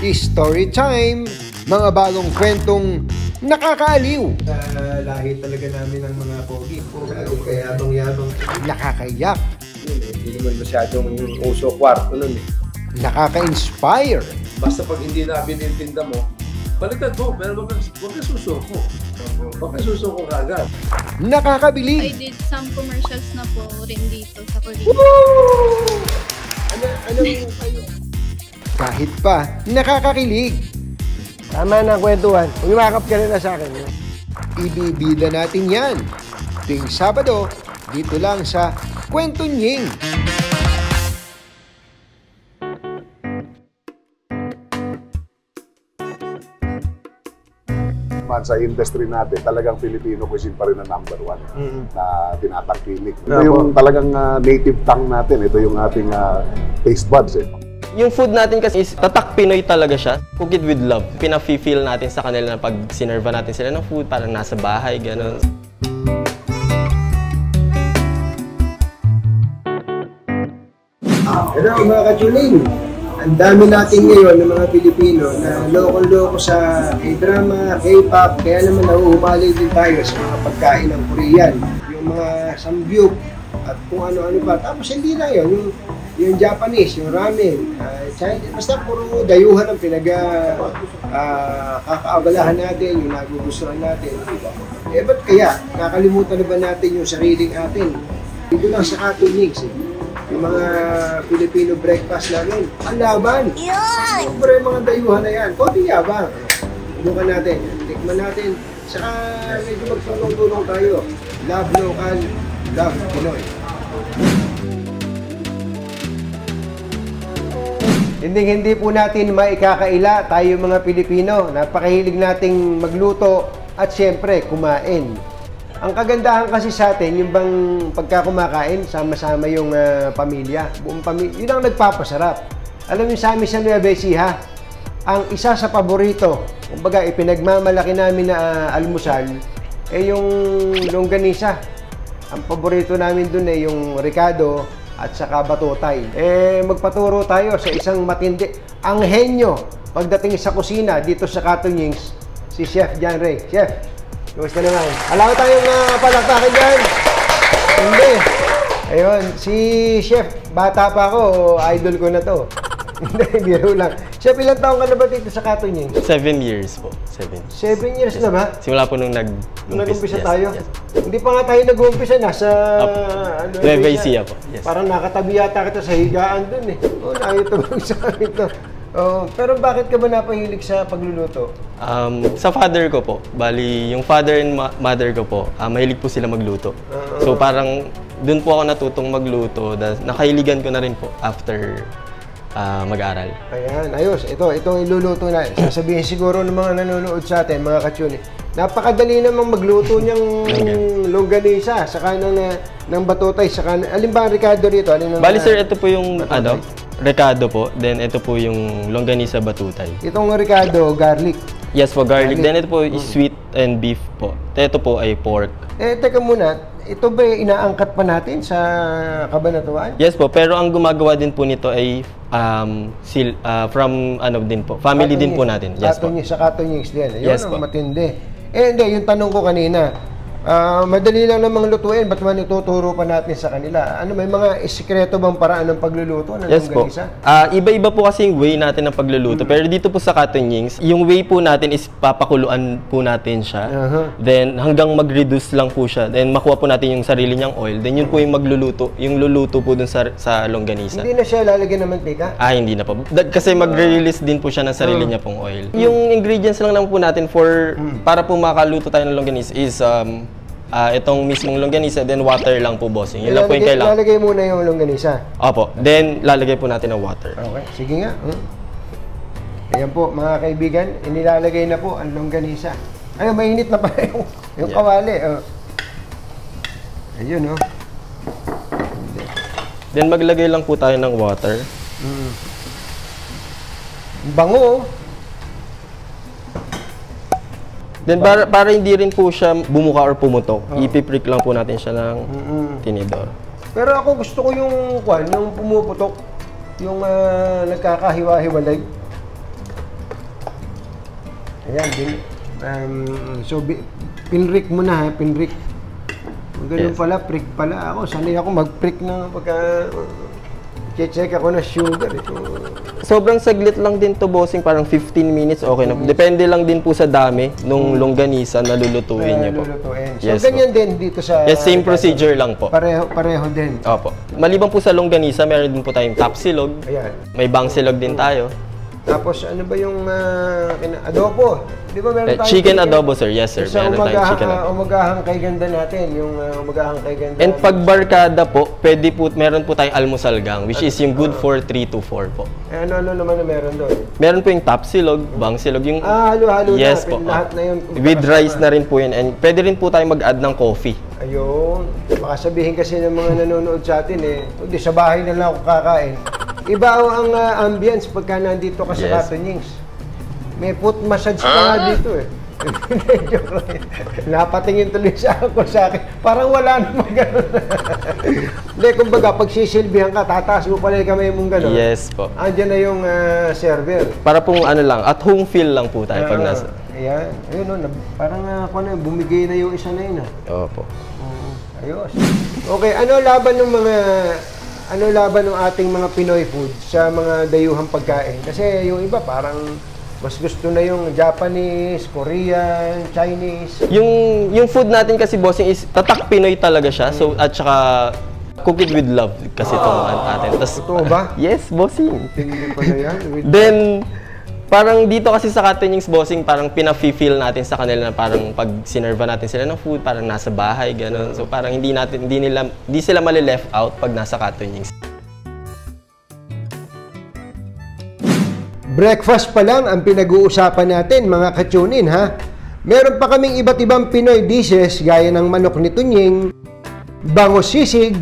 Pogi Story Time, mga bagong kwentong nakakaaliw. Lahi talaga namin ng mga pogi. Kaya yabang-yabang. Nakakayak. Hindi naman masyadong uso kwarto nun eh. Nakaka-inspire. Basta pag hindi na binintinda mo, baliktad mo, pero wag kang susuko. Wag kang susuko kagad. Nakakabilib. I did some commercials na po rin dito sa Korea. Woo! Ano kayo? Kahit pa, nakakakilig. Tama na kwentuhan. Umimakap ka na sa akin. Ibibida natin yan. Tuwing Sabado, dito lang sa Kwento Nying. Sa industry natin, talagang Filipino cuisine pa rin ang #1 na tinatangkilik. Ito Yeah, yung talagang native tongue natin. Ito yung ating taste buds. Yung food natin kasi is tatak Pinoy talaga siya. Cook it with love. Pina-feel natin sa kanila na pag sinerva natin sila ng food, parang nasa bahay, gano'n. Hello mga kajuling. Ang dami natin ngayon ng mga Pilipino na loko-loko sa K-drama, K-pop, kaya naman nauubali din tayo sa mga pagkain ng Korean. Yung mga samgyup at kung ano-ano pa. Tapos hindi lang yun, yung Japanese, yung ramen, Chinese, basta puro dayuhan ang kakaabalahan natin, yung nagugustuhan natin. Eh ba't kaya? Nakalimutan na ba natin yung sariling atin? Dito lang sa Katong Nyings yung mga Filipino breakfast namin. Ang laban! Siyempre mga dayuhan na yan. Konti yabang. Subukan natin. Tikman natin. Saka medyo magtulong-tulong tayo. Love local, love Pinoy. Hindi po natin maikakaila tayo mga Pilipino. Napakahilig nating magluto at siyempre kumain. Ang kagandahan kasi sa atin, yung bang pagkakumakain, sama-sama yung pamilya, buong pamilya, yun ang nagpapasarap. Alam niyo sa amin sa Nueva Ecija, ang isa sa paborito, kumbaga ipinagmamalaki namin na almusal, yung longganisa. Ang paborito namin dun yung ricado at saka batutay. Magpaturo tayo sa isang matindi. Ang henyo pagdating sa kusina dito sa Katong Nyings, si Chef John Ray. Chef, kumusta naman? Alam tayong palakpakan dyan. Hindi. Ayun, si Chef, bata pa ako, idol ko na to. Hindi, biro lang. Chef, ilang taong ka na ba dito sa Katong Nyings? 7 years po. 7 years na ba? Simula po nung nag-umpisa yes, tayo? Yes. Hindi pa nga tayo nag-umpisa, nasa Nueva Ecija po. Yes. Parang nakatabi yata kita sa higaan dun eh. Nakitubog sa amin to. Pero bakit ka ba napahilig sa pagluluto? Sa father ko po. Bali, yung father and mother ko po, mahilig po sila magluto. So parang dun po ako natutong magluto. Nakahiligan ko na rin po after mag-aral. Ayan, ayos. Itong iluluto na. Sasabihin siguro ng mga nanonood sa atin, mga katsuni. Napakadali namang magluto niyang longganisa, saka ng batutay, saka alin ba ang ricado rito? Bali sir, ito po yung ricado po, then ito po yung longganisa batutay. Itong ricado, garlic. Yes po, garlic. Then ito po is sweet and beef po. Ito po ay pork. Teka muna, ito ba inaangkat pa natin sa Kabanatuan? Yes po, pero ang gumagawa din po nito ay from din po, family din po natin. Yes po. Sa Katong Nyings din. Yun Yes ang po. matindi. Hindi, yung tanong ko kanina, madali lang namang lutuin, ba't man ituturo pa natin sa kanila? Ano, may mga sikreto bang paraan ng pagluluto ng longganisa? Iba-iba po kasi yung way natin ng pagluluto. Pero dito po sa Katong Nyings, yung way po natin is papakuluan po natin siya. Then hanggang mag-reduce lang po siya. Then makuha po natin yung sarili niyang oil. Then yun po yung magluluto, yung luluto po dun sa longganisa. Hindi na siya lalagyan ng mantika? Hindi na po. Kasi mag-release din po siya ng sarili niya pong oil. Yung ingredients lang naman po natin para po makaluto tayo ng longganisa is itong mismong longganisa, then water lang po, bossing. Yun lang po yung kailangan. Lalagay muna yung longganisa? Opo. Then, lalagay po natin ng water. Okay. Sige nga. Ayan po, mga kaibigan, inilalagay na po ang longganisa. Ayun, mainit na pa yung kawali. Ayun, Then, maglagay lang po tayo ng water. Bango, Then para hindi rin po siya bumuka or pumutok, ipiprick lang po natin siya ng tinidor. Pero ako gusto ko yung pumuputok, yung nagkakahiwa-hiwalay. Ayan, pinrik mo na ha, pinrik. Ganun Yes. pala, prick pala ako. Sanay ako mag-prick na pagka check ako na sugar. Ito. Sobrang saglit lang din to, bossing. Parang 15 minutes, okay na. Depende lang din po sa dami nung longganisa na lulutuin niyo po. Lulutuin. So, Yes, ganyan din dito sa... Yes, same procedure lang po. Pareho din. Opo. Maliban po sa longganisa, meron din po tayong tapsilog. Ayan. May bangsilog din tayo. Tapos ano ba yung adobo? Di ba meron tayong Chicken adobo, sir. Yes, sir. Sa Meron tayong chicken adobo. umagahang kay ganda natin, yung umagahang kay ganda. And pag barkada po, pwede po, meron po tayong almusal gang, which is yung good for 3 to 4 po. Ano naman na meron doon? Meron po yung tapsilog, bangsilog, yung... Halo-halo yes na. po. Lahat na yun. With rice na rin po yun. And pwede rin po tayo mag-add ng coffee. Ayun. Baka sabihin kasi ng mga nanonood sa atin hindi sa bahay na lang ako kakain. Iba ang ambience pagka nandito ka sa Yes. Katonyings. May foot massage pa nga dito eh. Joke lang. Napatingin tuloy sa akin. Parang wala namang gano'n. Hindi, kumbaga, pag sisilbihan ka, tataas mo pala yung kamay mong gano'n. Yes po. Andiyan na yung server. Para pong ano lang, at home feel lang po tayo pag nasa... Ayan. Ayun, parang bumigay na yung isa na yun. Opo. Ayos. Okay, ano laban ng ating mga Pinoy food sa mga dayuhang pagkain? Kasi yung iba parang mas gusto na yung Japanese, Korean, Chinese. Yung food natin kasi, bossing, is tatak Pinoy talaga siya. So, at saka cook it with love kasi itong atin. Totoo ba? Yes, bossing. Hindi ko na yan. Then, parang dito kasi sa Katonyings, bossing, parang pina-feel natin sa kanila na parang pag sinerva natin sila ng food, parang nasa bahay, gano'n. So, parang hindi sila mali-left out pag nasa Katonyings. Breakfast pa lang ang pinag-uusapan natin, mga kachunin, ha? Meron pa kaming iba't ibang Pinoy dishes gaya ng manok ni Tunying, bangus sisig,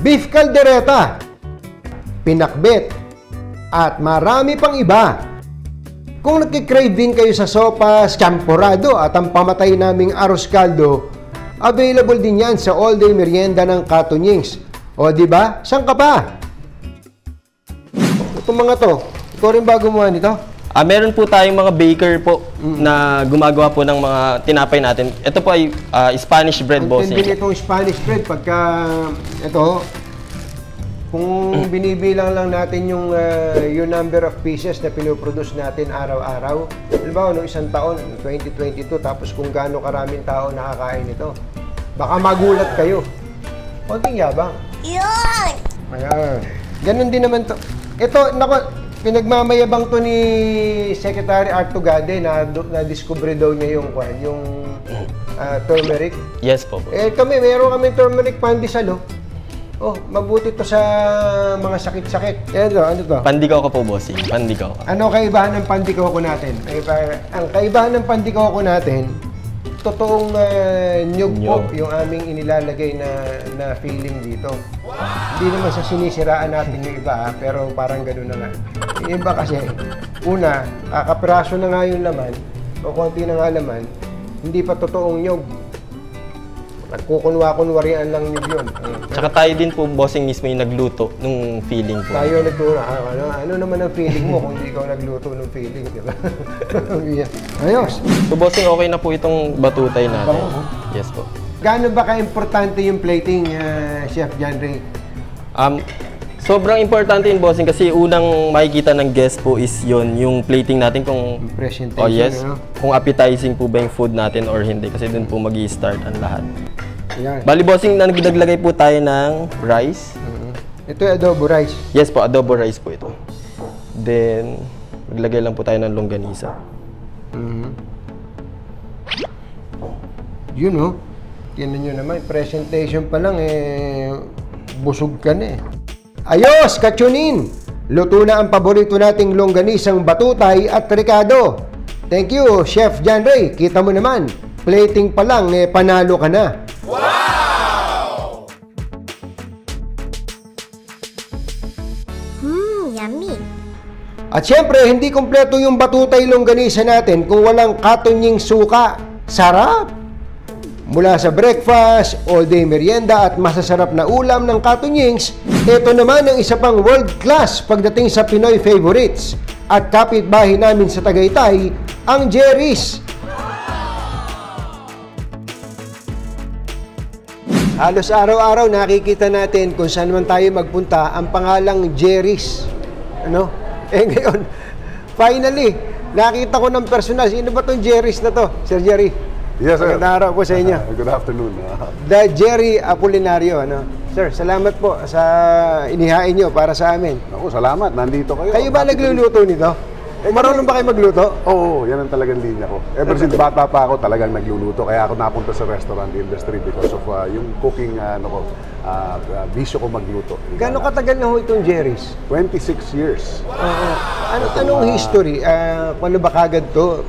beef caldereta, pinakbet, at marami pang iba. Kung nagkikrave din kayo sa sopas, champurrado at ang pamatay naming arroz caldo, available din yan sa all-day merienda ng Katonyings. O di ba? Saan ka pa? Itong mga to, ikaw rin ba gumawa nito? Meron po tayong mga baker po na gumagawa po ng mga tinapay natin. Ito po ay Spanish bread, bossing. Ang tindi itong Spanish bread pagka ito, kung binibilang lang natin yung number of pieces na pinoproduce natin araw-araw, halimbawa noong isang taon, 2022, tapos kung gaano karaming tao nakakain ito, baka magulat kayo. Konting yabang. Yun! Ayan. Ganun din naman to. Ito, pinagmamayabang to ni Secretary Art Tugade na na-discover daw niya yung turmeric. Yes po. Meron kami turmeric pandesal. Oh, mabuti to sa mga sakit-sakit. Ano to? Pandikaw ka po, bossing. Pandikaw ka. Ano kaibahan ng pandikoko natin? Ang kaibahan ng pandikoko natin, totoong nyug po yung aming inilalagay na feeling dito. Hindi naman sa sinisiraan natin yung iba, pero parang gano'n na nga. Yung iba kasi, una, kakapiraso na nga yung laman, o konti na nga laman, hindi pa totoong nyug. Nagkukunwa-kunwarian lang nyug yun. Tsaka tayo din po, bossing, mismo yung nagluto nung feeling po. Tayo nagturo. Ano naman ang feeling mo kung hindi ikaw nagluto ng feeling, di ba? Ayos. So, bossing, okay na po itong batutay natin. Yes po. Gaano ba ka-importante yung plating, Chef John Ray? Sobrang importante yung bossing kasi unang makikita ng guest po is yung plating natin kung... Presentation. Oh yes, kung appetizing po ba yung food natin or hindi kasi dun po mag-i-start ang lahat. Yan. Bali, bossing, naglagay po tayo ng rice. Ito yung adobo rice. Yes po, adobo rice po ito. Then, maglagay lang po tayo ng longganisa. Yun oh. Tingnan nyo naman, presentation pa lang busog ka na Ayos, kachunin! Luto na ang paborito nating longganisang batutay at ricado. Thank you, Chef John Ray. Kita mo naman, plating pa lang, panalo ka na. Wow! Yummy. At syempre, hindi kompleto yung batutay longganisa natin kung walang Katonying suka. Sarap! Mula sa breakfast, all-day merienda at masasarap na ulam ng Katonyings, ito naman ang isa pang world-class pagdating sa Pinoy favorites, at kapitbahay namin sa Tagaytay, ang Jerry's. Halos araw-araw nakikita natin kung saan man tayo magpunta ang pangalang Jerry's. Ano? Ngayon, finally, nakita ko ng personal. Sino ba itong Jerry's na to, Sir Jerry? Yes, sir. Magandang araw po sa inyo. Good afternoon. The Jerry Apolinario. Ano? Sir, salamat po sa inihain nyo para sa amin. Ako, salamat. Nandito kayo. Kayo ba nagluluto nito? Marunong ba kayo magluto? Oo, yan ang talagang linya ko. Ever since bata pa ako, talagang nagluluto. Kaya ako napunta sa restaurant industry because of yung cooking, bisyo ko magluto. Gano'ng katagal na ho itong Jerry's? 26 years. Anong history? Paano ba kagad to?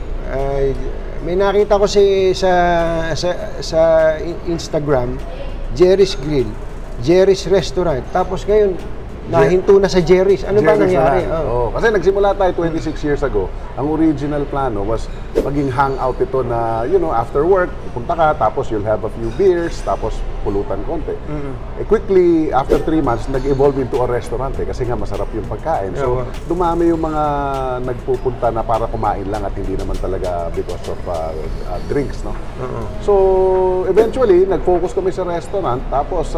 May nakita ko sa Instagram, Jerry's Grill, Jerry's Restaurant. Tapos ngayon, nahinto na sa Jerry's. Ano ba nangyari? Kasi nagsimula tayo 26 years ago. Ang original plano was maging hangout ito na, after work, punta ka, tapos you'll have a few beers, tapos pulutan konti. Quickly, after 3 months, nag-evolve into a restaurant kasi nga masarap yung pagkain. So, dumami yung mga nagpupunta na para kumain lang at hindi naman talaga because of drinks, no? So, eventually, nag-focus kami sa restaurant, tapos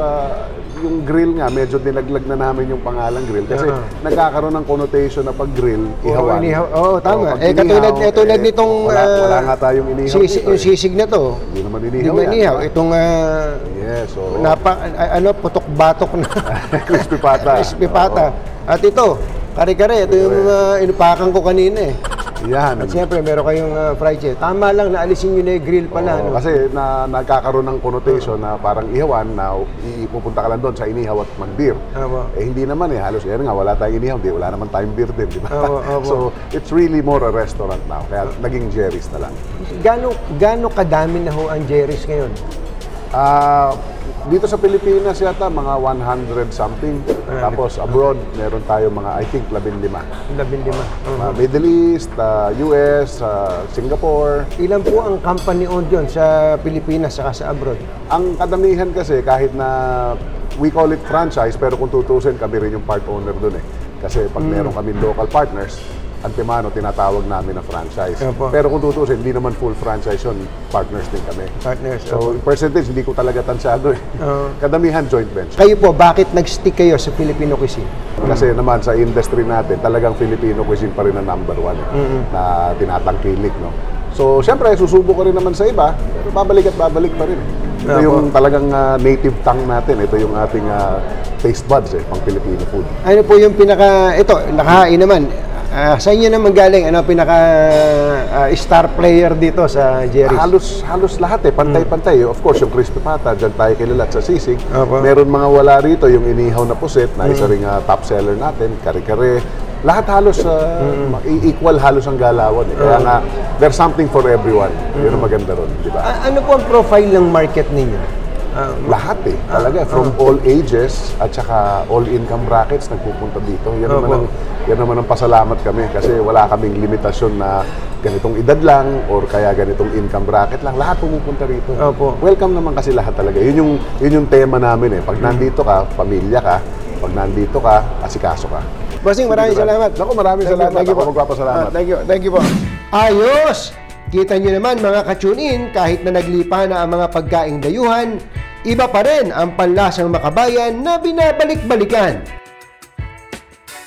yung grill nga, medyo dinaglag na namin yung pangalang grill kasi nagkakaroon ng connotation na pag grill, ihawan. Oo, tama. Katulad nitong wala nga tayong inihaw yung sisig na to. Hindi naman inihaw. Itong putok-batok na crispy pata. Crispy pata. At ito, kare-kare, ito yung inupakan ko kanina eh. Yan. At siyempre, meron kayong fried chicken. Tama lang, naalisin nyo na yung grill pala. Kasi nagkakaroon ng connotation na parang ihawan na ipupunta ka lang doon sa inihaw at mag-beer. Hindi naman halos yan nga, wala tayong inihaw, wala naman tayong beer din, di ba? So, it's really more a restaurant now. Kaya naging Jerry's na lang. Gano'ng kadami na ho ang Jerry's ngayon? Dito sa Pilipinas yata mga 100 something. Tapos abroad, meron tayo mga I think 15. 15. Middle East, US, Singapore. Ilan po ang company owned yun sa Pilipinas saka sa abroad? Ang kadamihan kasi kahit na we call it franchise pero kung tutusin kami rin yung part owner doon eh. Kasi pag meron kami local partners, antemano tinatawag namin na franchise. Pero kung tutusin, hindi naman full franchise yun. Partners din kami. So, percentage, hindi ko talaga tansyado eh. Kadamihan joint venture. Kayo po, bakit nag-stick kayo sa Filipino cuisine? Kasi naman sa industry natin, talagang Filipino cuisine pa rin ang number 1 na tinatangkilik, no? So, siyempre, susubo ko rin naman sa iba, pero babalik at babalik pa rin. Ito yung talagang native tongue natin. Ito yung ating taste buds pang Filipino food. Ano po yung ito, nakahain naman. Sa inyo naman galing, star player dito sa Jerry's? Halos lahat pantay-pantay. Of course, yung crispy pata, dyan tayo kilala sa sisig. Meron mga wala rito, yung inihaw na puset, na isa ring top seller natin, kare-kare. Lahat halos, equal halos ang galawan. Kaya nga, there's something for everyone. Yun ang maganda ron, di ba? Ano po ang profile ng market ninyo? Lahat talaga. From all ages at saka all income brackets nagpupunta dito. Yan naman ang pasalamat kami kasi wala kaming limitasyon na ganitong edad lang or kaya ganitong income bracket lang. Lahat pumupunta rito. Welcome naman kasi lahat talaga. Yun yung tema namin Pag nandito ka, pamilya ka. Pag nandito ka, asikaso ka. Bossing, maraming salamat. Naku, maraming salamat. Ako magpapasalamat. Thank you po. Ayos! Kita nyo naman mga ka-tune-in, kahit na naglipa na ang mga pagkaing dayuhan, iba pa rin ang panlasang makabayan na binabalik-balikan.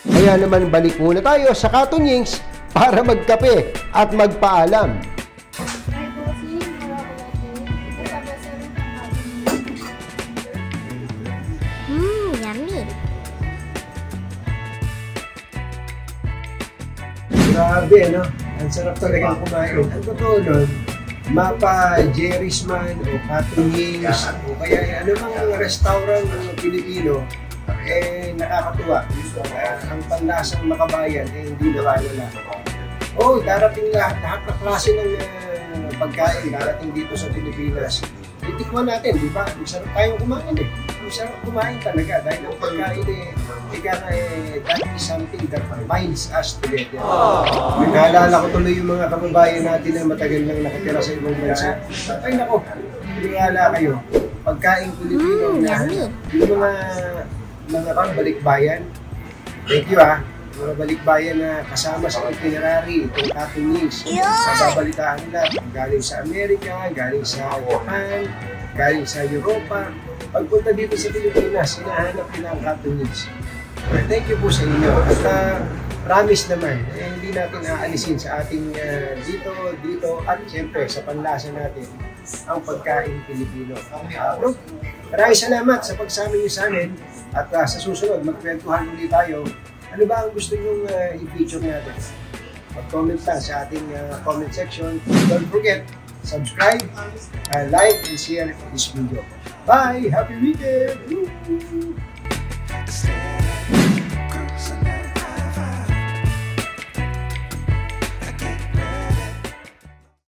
Kaya naman balik muna tayo sa Katunyings para magkape at magpaalam. Yummy. Grabe, no? Ang sarap talagang kumain. Ang totoo nun, mapa Jerry's man o Katunyings o kaya ano mga restaurant ng Pilipino, nakakatuwa. Ang panlasang makabayan, hindi nawawala. Darating lahat ng klase ng pagkain darating dito sa Pilipinas. Itikman natin, di ba? Masarap tayong kumain Masarap kumain talaga dahil ang pagkain that is something that binds us together. Naalala ko tuloy yung mga kababayan natin na matagal nang nakatira sa ibang bansa. Ay nako, naalala kayo, pagkain Pilipino na yung mga balikbayan. Thank you mga balikbayan na kasama sa itinerary, itong Katon Wings. Babalitaan nila galing sa Amerika, galing sa Japan, galing sa Europa. Pagpunta dito sa Pilipinas, hinahanap nila ang Katon Wings. Thank you po sa inyo. At promise naman, hindi natin aalisin sa ating dito, at siyempre sa panlasa natin ang pagkain Pilipino. Maraming salamat sa pagsama niyo sa amin at sa susunod magkwentuhan ulit tayo. Ano ba ang gusto niyong i-feature natin? Mag-comment lang sa ating comment section. Don't forget, subscribe, like, and share this video. Bye! Happy weekend! Woo!